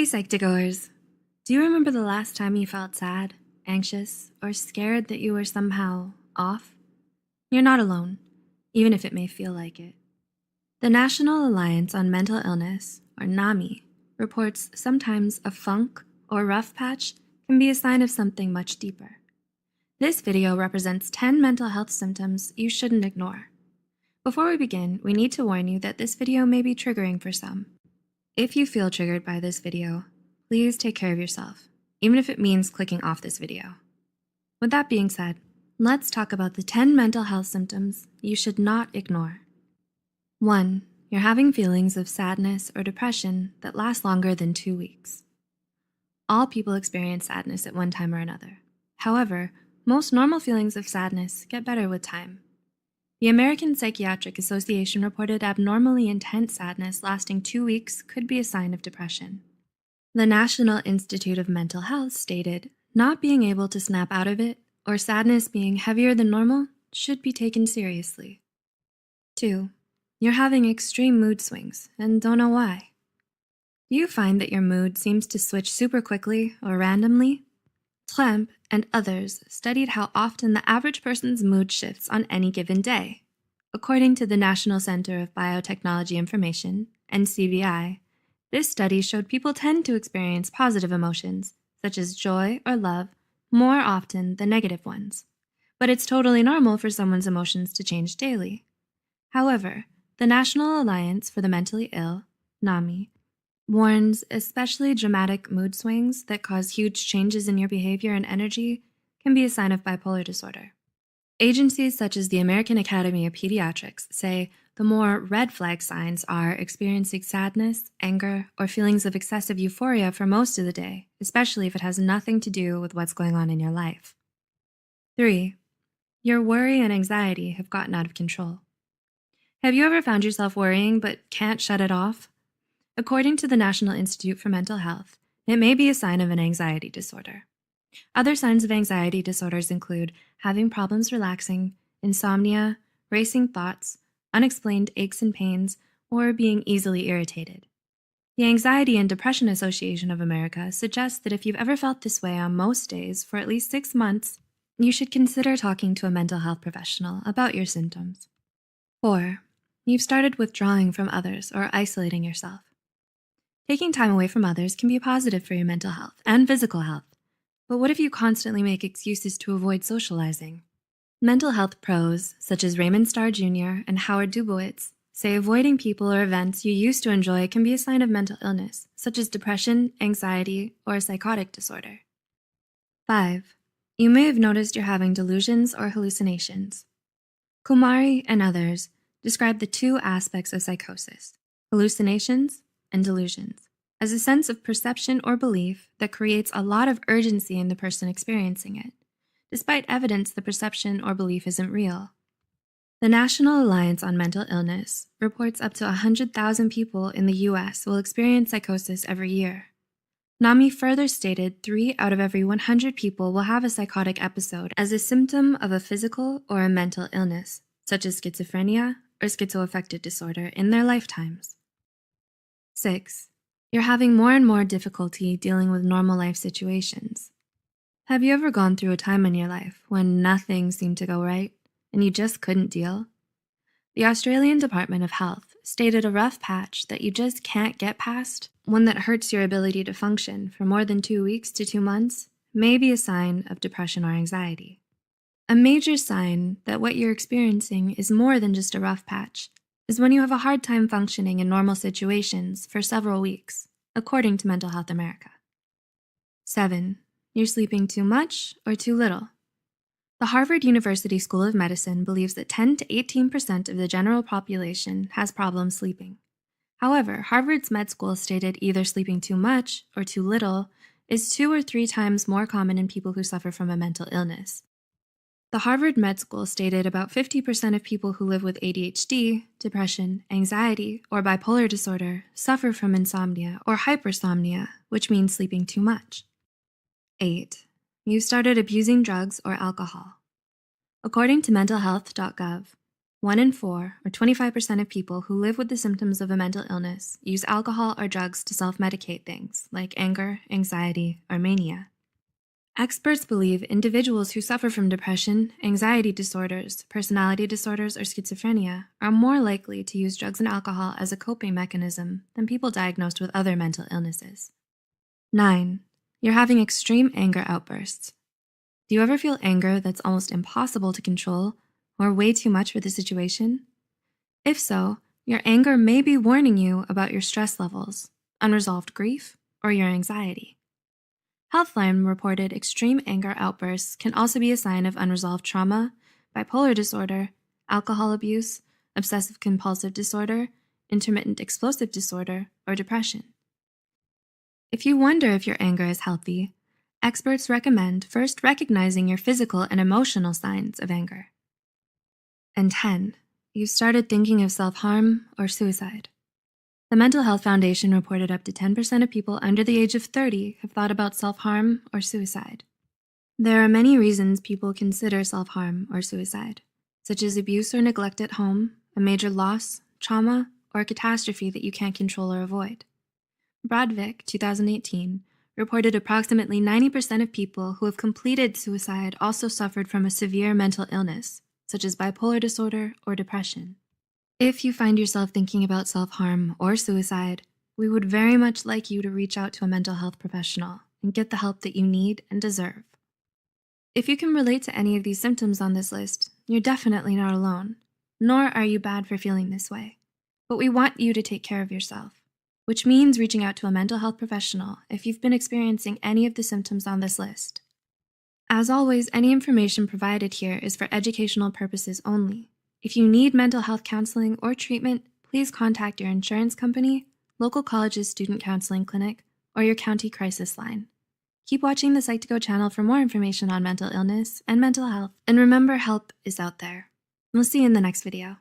Psych2Goers, do you remember the last time you felt sad, anxious, or scared that you were somehow off? You're not alone, even if it may feel like it. The National Alliance on Mental Illness, or NAMI, reports sometimes a funk or rough patch can be a sign of something much deeper. This video represents 10 mental health symptoms you shouldn't ignore. Before we begin, we need to warn you that this video may be triggering for some. If you feel triggered by this video, please take care of yourself, even if it means clicking off this video. With that being said, let's talk about the 10 mental health symptoms you should not ignore. 1. You're having feelings of sadness or depression that last longer than 2 weeks. All people experience sadness at one time or another. However, most normal feelings of sadness get better with time. The American Psychiatric Association reported abnormally intense sadness lasting 2 weeks could be a sign of depression. The National Institute of Mental Health stated, not being able to snap out of it or sadness being heavier than normal should be taken seriously. 2. You're having extreme mood swings and don't know why. Do you find that your mood seems to switch super quickly or randomly? Tlemp and others studied how often the average person's mood shifts on any given day. According to the National Center of Biotechnology Information, NCBI, this study showed people tend to experience positive emotions, such as joy or love, more often than negative ones. But it's totally normal for someone's emotions to change daily. However, the National Alliance for the Mentally Ill, NAMI, warns especially dramatic mood swings that cause huge changes in your behavior and energy can be a sign of bipolar disorder. Agencies such as the American Academy of Pediatrics say the more red flag signs are experiencing sadness, anger, or feelings of excessive euphoria for most of the day, especially if it has nothing to do with what's going on in your life. 3. Your worry and anxiety have gotten out of control. Have you ever found yourself worrying but can't shut it off? According to the National Institute for Mental Health, it may be a sign of an anxiety disorder. Other signs of anxiety disorders include having problems relaxing, insomnia, racing thoughts, unexplained aches and pains, or being easily irritated. The Anxiety and Depression Association of America suggests that if you've ever felt this way on most days for at least 6 months, you should consider talking to a mental health professional about your symptoms. 4. You've started withdrawing from others or isolating yourself. Taking time away from others can be positive for your mental health and physical health. But what if you constantly make excuses to avoid socializing? Mental health pros, such as Raymond Starr Jr. and Howard Dubowitz, say avoiding people or events you used to enjoy can be a sign of mental illness, such as depression, anxiety, or a psychotic disorder. 5. You may have noticed you're having delusions or hallucinations. Kumari and others describe the two aspects of psychosis, hallucinations and delusions, as a sense of perception or belief that creates a lot of urgency in the person experiencing it, despite evidence the perception or belief isn't real. The National Alliance on Mental Illness reports up to 100,000 people in the US will experience psychosis every year. NAMI further stated 3 out of every 100 people will have a psychotic episode as a symptom of a physical or a mental illness, such as schizophrenia or schizoaffective disorder, in their lifetimes. 6. You're having more and more difficulty dealing with normal life situations. Have you ever gone through a time in your life when nothing seemed to go right and you just couldn't deal? The Australian Department of Health stated a rough patch that you just can't get past, one that hurts your ability to function for more than 2 weeks to 2 months, may be a sign of depression or anxiety. A major sign that what you're experiencing is more than just a rough patch is when you have a hard time functioning in normal situations for several weeks, according to Mental Health America. 7. You're sleeping too much or too little. The Harvard University School of Medicine believes that 10 to 18% of the general population has problems sleeping. However, Harvard's med school stated either sleeping too much or too little is 2 or 3 times more common in people who suffer from a mental illness. The Harvard Med School stated about 50% of people who live with ADHD, depression, anxiety, or bipolar disorder suffer from insomnia or hypersomnia, which means sleeping too much. 8. You started abusing drugs or alcohol. According to mentalhealth.gov, 1 in 4, or 25% of people who live with the symptoms of a mental illness use alcohol or drugs to self-medicate things like anger, anxiety, or mania. Experts believe individuals who suffer from depression, anxiety disorders, personality disorders, or schizophrenia are more likely to use drugs and alcohol as a coping mechanism than people diagnosed with other mental illnesses. 9. You're having extreme anger outbursts. Do you ever feel anger that's almost impossible to control or way too much for the situation? If so, your anger may be warning you about your stress levels, unresolved grief, or your anxiety. Healthline reported extreme anger outbursts can also be a sign of unresolved trauma, bipolar disorder, alcohol abuse, obsessive compulsive disorder, intermittent explosive disorder, or depression. If you wonder if your anger is healthy, experts recommend first recognizing your physical and emotional signs of anger. And 10, you've started thinking of self-harm or suicide. The Mental Health Foundation reported up to 10% of people under the age of 30 have thought about self-harm or suicide. There are many reasons people consider self-harm or suicide, such as abuse or neglect at home, a major loss, trauma, or a catastrophe that you can't control or avoid. Bradvick, 2018, reported approximately 90% of people who have completed suicide also suffered from a severe mental illness, such as bipolar disorder or depression. If you find yourself thinking about self-harm or suicide, we would very much like you to reach out to a mental health professional and get the help that you need and deserve. If you can relate to any of these symptoms on this list, you're definitely not alone, nor are you bad for feeling this way. But we want you to take care of yourself, which means reaching out to a mental health professional if you've been experiencing any of the symptoms on this list. As always, any information provided here is for educational purposes only. If you need mental health counseling or treatment, please contact your insurance company, local college's student counseling clinic, or your county crisis line. Keep watching the Psych2Go channel for more information on mental illness and mental health, and remember, help is out there. We'll see you in the next video.